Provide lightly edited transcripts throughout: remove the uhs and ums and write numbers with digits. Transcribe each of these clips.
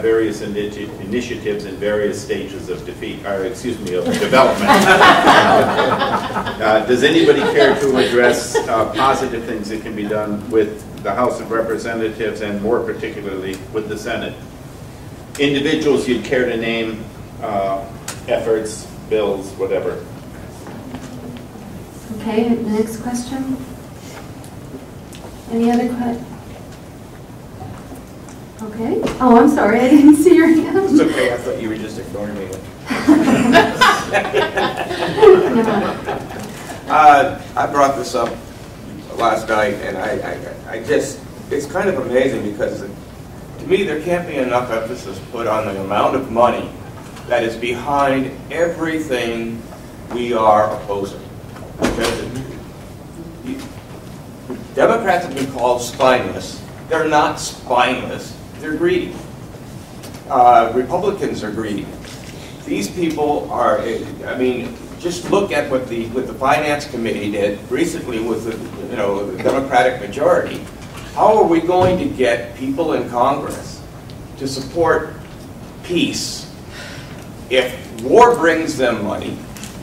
various initiatives in various stages of development. Does anybody care to address positive things that can be done with the House of Representatives and more particularly with the Senate? Individuals you'd care to name, efforts, bills, whatever. Okay, the next question. Any other questions? Okay. Oh, I'm sorry, I didn't see your hand. It's okay, I thought you were just ignoring me. I brought this up last night, and I just, it's kind of amazing because to me there can't be enough emphasis put on the amount of money that is behind everything we are opposing. Because Democrats have been called spineless. They're not spineless. They're greedy. Republicans are greedy. These people are, I mean, just look at what the Finance Committee did recently with the Democratic majority. How are we going to get people in Congress to support peace if war brings them money?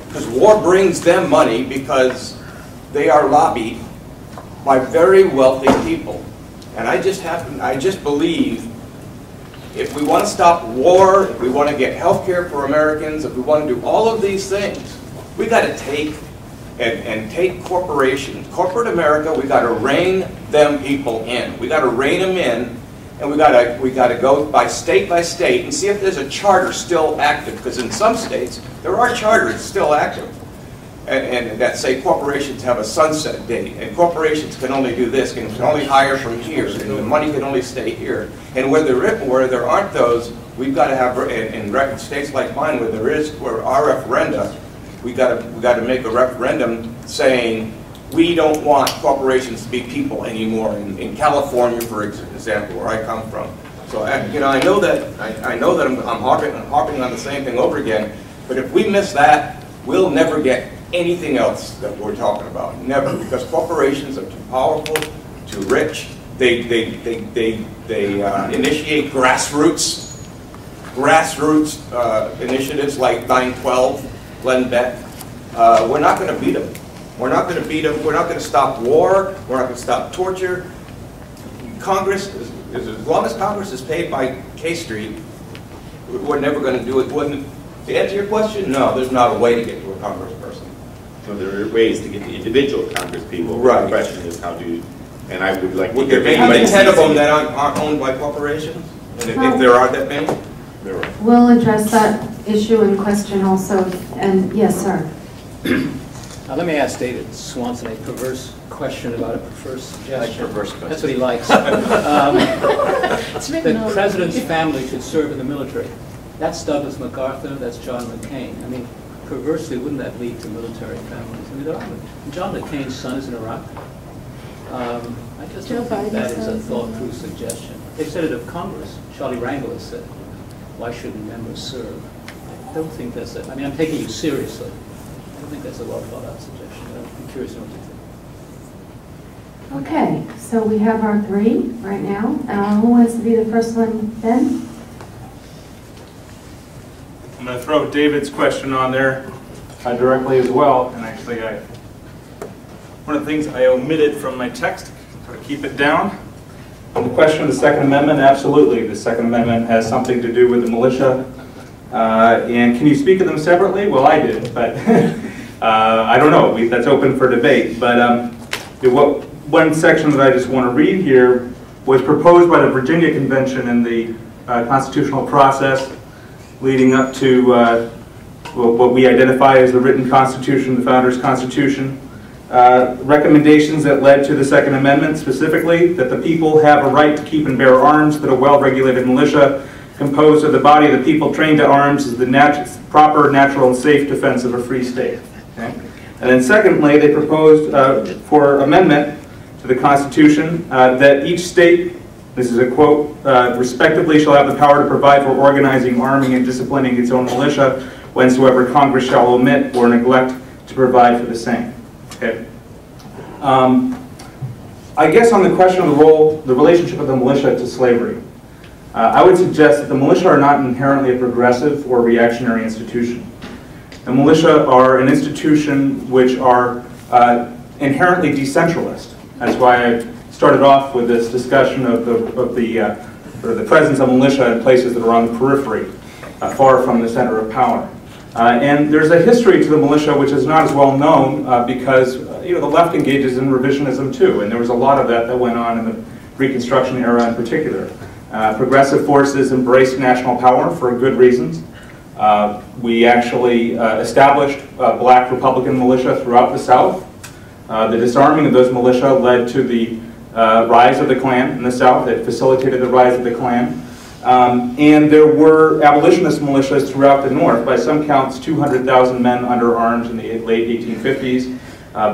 Because war brings them money because they are lobbied by very wealthy people. And I just believe if we want to stop war, if we want to get health care for Americans, if we want to do all of these things, we got to take and take corporations, corporate America, we got to rein them people in. We got to rein them in, and we got to go by state and see if there's a charter still active, because in some states there are charters still active. And that say corporations have a sunset date, and corporations can only do this, can only hire from here, and the money can only stay here. And where there aren't those, we've got to have, in states like mine where our referenda, we got to make a referendum saying we don't want corporations to be people anymore. In California, for example, where I come from. So I know that I'm harping on the same thing over again. But if we miss that, we'll never get anything else that we're talking about. Never, because corporations are too powerful, too rich. They initiate grassroots initiatives like 9/12, Glenn Beck. We're not going to beat them. We're not going to beat them. We're not going to stop war. We're not going to stop torture. Congress, as long as Congress is paid by K Street, we're never going to do it. To answer your question, no, there's not a way to get to a congressperson. So there are ways to get the individual congresspeople. Right. The question is how do you, and I would like to Would hear there be anybody 10 of them that aren't owned by corporations? And if there are that many? There are. We'll address that issue in question also. And yes, sir. Let me ask David Swanson a perverse question about a perverse suggestion. Like perverse question. That's what he likes. The president's family should serve in the military. That's Douglas MacArthur, that's John McCain. I mean, perversely, wouldn't that lead to military families? I mean, John McCain's son is in Iraq. I just don't think that is a thought-through suggestion. They've said it of Congress. Charlie Rangel has said, why shouldn't members serve? I don't think that's it. I mean, I'm taking you seriously. I don't think that's a well-thought-out suggestion. I'm curious to know what you think. Okay, so we have our three right now. Who wants to be the first one, Ben? I'm going to throw David's question on there directly as well. And actually, one of the things I omitted from my text, try to keep it down. On the question of the Second Amendment, absolutely. The Second Amendment has something to do with the militia. And can you speak of them separately? Well, I did, but I don't know. That's open for debate. But one section that I just want to read here was proposed by the Virginia Convention in the constitutional process leading up to what we identify as the written Constitution, the Founders' Constitution. Recommendations that led to the Second Amendment, specifically, that the people have a right to keep and bear arms, that a well-regulated militia composed of the body of the people trained to arms is the proper, natural, and safe defense of a free state. Okay? And then secondly, they proposed for amendment to the Constitution that each state, this is a quote, respectively shall have the power to provide for organizing, arming, and disciplining its own militia whensoever Congress shall omit or neglect to provide for the same. Okay. I guess on the question of the relationship of the militia to slavery, I would suggest that the militia are not inherently a progressive or reactionary institution. The militia are an institution which are inherently decentralist. That's why I started off with this discussion of the presence of militia in places that are on the periphery, far from the center of power. And there's a history to the militia which is not as well known because the left engages in revisionism too, and there was a lot of that went on in the Reconstruction era in particular. Progressive forces embraced national power for good reasons. We actually established black Republican militia throughout the South. The disarming of those militia led to the rise of the Klan in the South. It facilitated the rise of the Klan. And there were abolitionist militias throughout the North. By some counts, 200,000 men under arms in the late 1850s,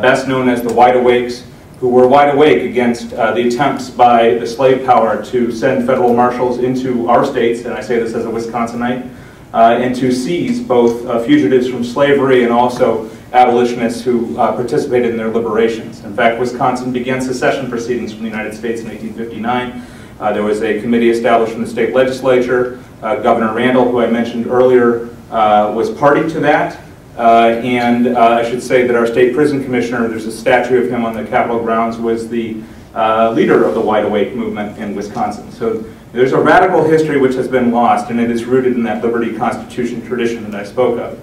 best known as the Wide Awakes, who were wide awake against the attempts by the slave power to send federal marshals into our states, and I say this as a Wisconsinite, and to seize both fugitives from slavery and also abolitionists who participated in their liberations. In fact, Wisconsin began secession proceedings from the United States in 1859. There was a committee established in the state legislature. Governor Randall, who I mentioned earlier, was party to that. And I should say that our state prison commissioner, there's a statue of him on the Capitol grounds, was the leader of the Wide Awake movement in Wisconsin. So there's a radical history which has been lost, and it is rooted in that Liberty Constitution tradition that I spoke of.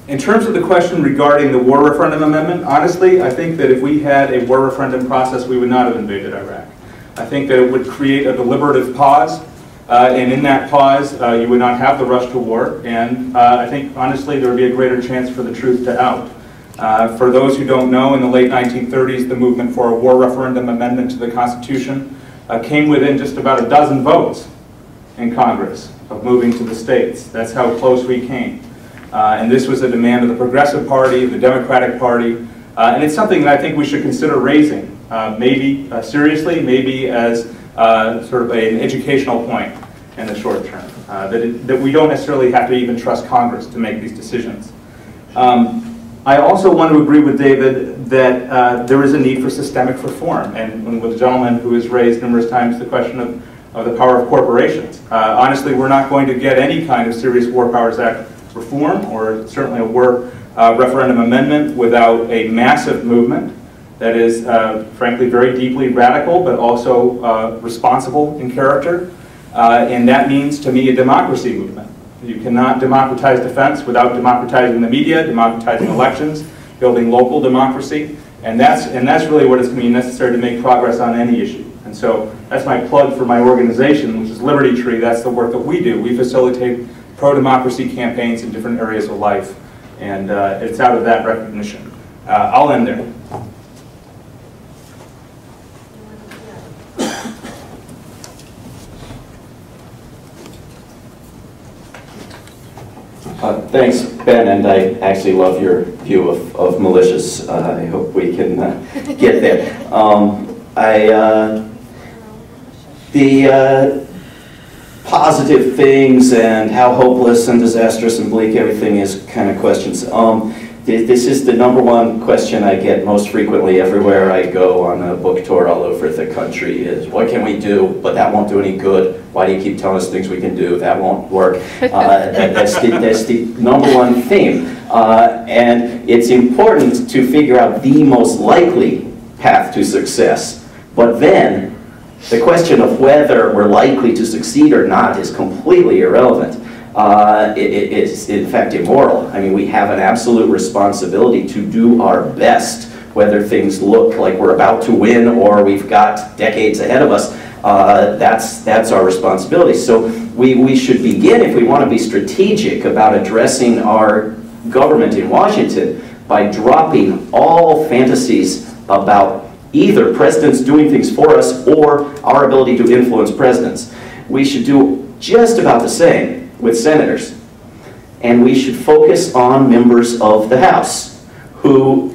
In terms of the question regarding the war referendum amendment, honestly, I think that if we had a war referendum process, we would not have invaded Iraq. I think that it would create a deliberative pause. And in that pause, you would not have the rush to war, and I think, honestly, there would be a greater chance for the truth to out. For those who don't know, in the late 1930s, the movement for a war referendum amendment to the Constitution came within just about a dozen votes in Congress of moving to the states. That's how close we came. And this was a demand of the Progressive Party, the Democratic Party, and it's something that I think we should consider raising, maybe seriously, maybe as sort of an educational point in the short term, that we don't necessarily have to even trust Congress to make these decisions. I also want to agree with David that there is a need for systemic reform, and with the gentleman who has raised numerous times the question of the power of corporations. Honestly, we're not going to get any kind of serious War Powers Act reform, or certainly a war referendum amendment, without a massive movement that is, frankly, very deeply radical, but also responsible in character. And that means, to me, a democracy movement. You cannot democratize defense without democratizing the media, democratizing elections, building local democracy. And that's really what is going to be necessary to make progress on any issue. And so that's my plug for my organization, which is Liberty Tree. That's the work that we do. We facilitate pro-democracy campaigns in different areas of life. And it's out of that recognition. I'll end there. Thanks, Ben, and I actually love your view of militias. I hope we can get there. The positive things and how hopeless and disastrous and bleak everything is kind of questions. This is the #1 question I get most frequently everywhere I go on a book tour all over the country is, what can we do? But that won't do any good. Why do you keep telling us things we can do? That won't work. That's the #1 theme. And it's important to figure out the most likely path to success. But then, the question of whether we're likely to succeed or not is completely irrelevant. It's in fact immoral. I mean, we have an absolute responsibility to do our best, whether things look like we're about to win or we've got decades ahead of us. That's our responsibility. So we should begin, if we want to be strategic about addressing our government in Washington, by dropping all fantasies about either presidents doing things for us or our ability to influence presidents. We should do just about the same with senators. And we should focus on members of the House who,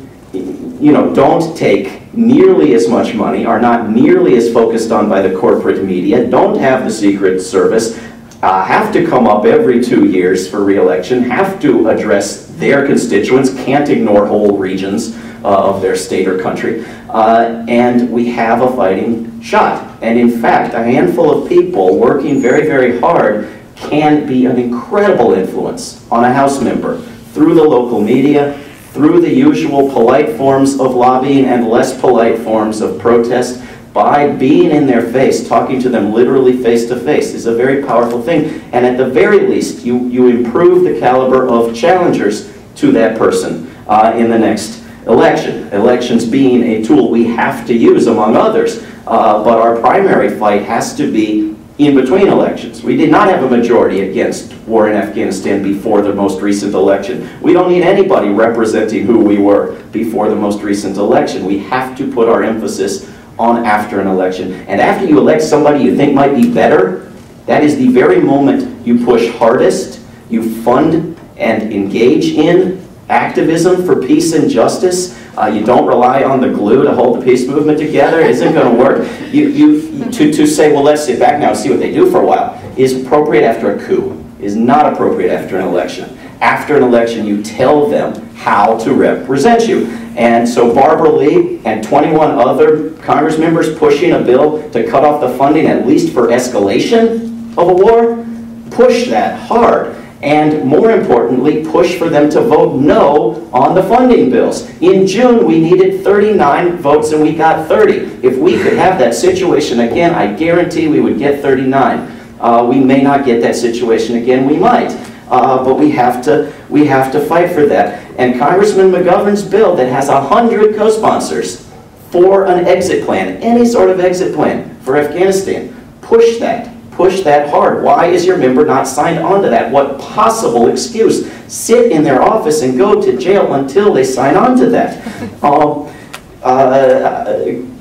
don't take nearly as much money, are not nearly as focused on by the corporate media, don't have the Secret Service, have to come up every 2 years for re-election, have to address their constituents, can't ignore whole regions of their state or country, and we have a fighting shot. And in fact, a handful of people working very, very hard can be an incredible influence on a House member through the local media, through the usual polite forms of lobbying and less polite forms of protest. By being in their face, talking to them literally face to face is a very powerful thing. And at the very least, you improve the caliber of challengers to that person in the next election. Elections being a tool we have to use, among others. But our primary fight has to be in between elections. We did not have a majority against war in Afghanistan before the most recent election. We don't need anybody representing who we were before the most recent election. We have to put our emphasis on after an election. And after you elect somebody you think might be better, that is the very moment you push hardest, you fund and engage in activism for peace and justice. You don't rely on the glue to hold the peace movement together. It isn't going to work. To say, well, let's sit back now and see what they do for a while, is appropriate after a coup, is not appropriate after an election. After an election, you tell them how to represent you. And so Barbara Lee and 21 other Congress members pushing a bill to cut off the funding, at least for escalation of a war, push that hard. And more importantly, push for them to vote no on the funding bills. In June, we needed 39 votes and we got 30. If we could have that situation again, I guarantee we would get 39. We may not get that situation again, we might. But we have to fight for that. And Congressman McGovern's bill that has 100 co-sponsors for an exit plan, any sort of exit plan for Afghanistan, push that hard. Why is your member not signed on to that? What possible excuse? Sit in their office and go to jail until they sign on to that.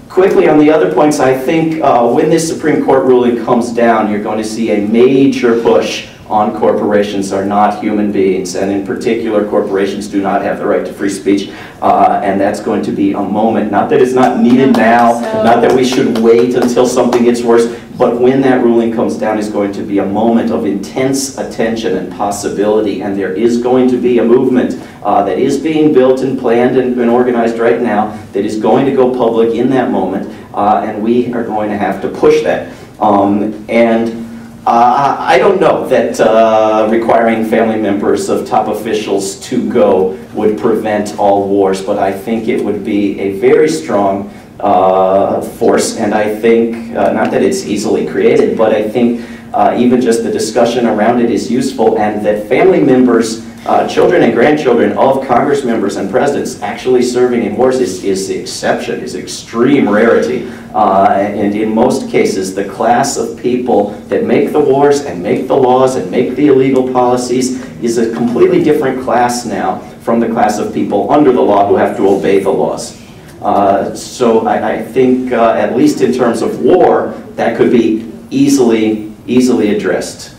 Quickly on the other points, I think when this Supreme Court ruling comes down, you're going to see a major push on corporations are not human beings, and in particular, corporations do not have the right to free speech, and that's going to be a moment, not that it's not needed now, not that we should wait until something gets worse, but when that ruling comes down is going to be a moment of intense attention and possibility, and there is going to be a movement that is being built and planned and organized right now that is going to go public in that moment, and we are going to have to push that. I don't know that requiring family members of top officials to go would prevent all wars, but I think it would be a very strong force, and I think, not that it's easily created, but I think even just the discussion around it is useful, and that family members, children and grandchildren of Congress members and presidents actually serving in wars is the exception, is extreme rarity. And in most cases, the class of people that make the wars and make the laws and make the illegal policies is a completely different class now from the class of people under the law who have to obey the laws. So I think, at least in terms of war, that could be easily addressed.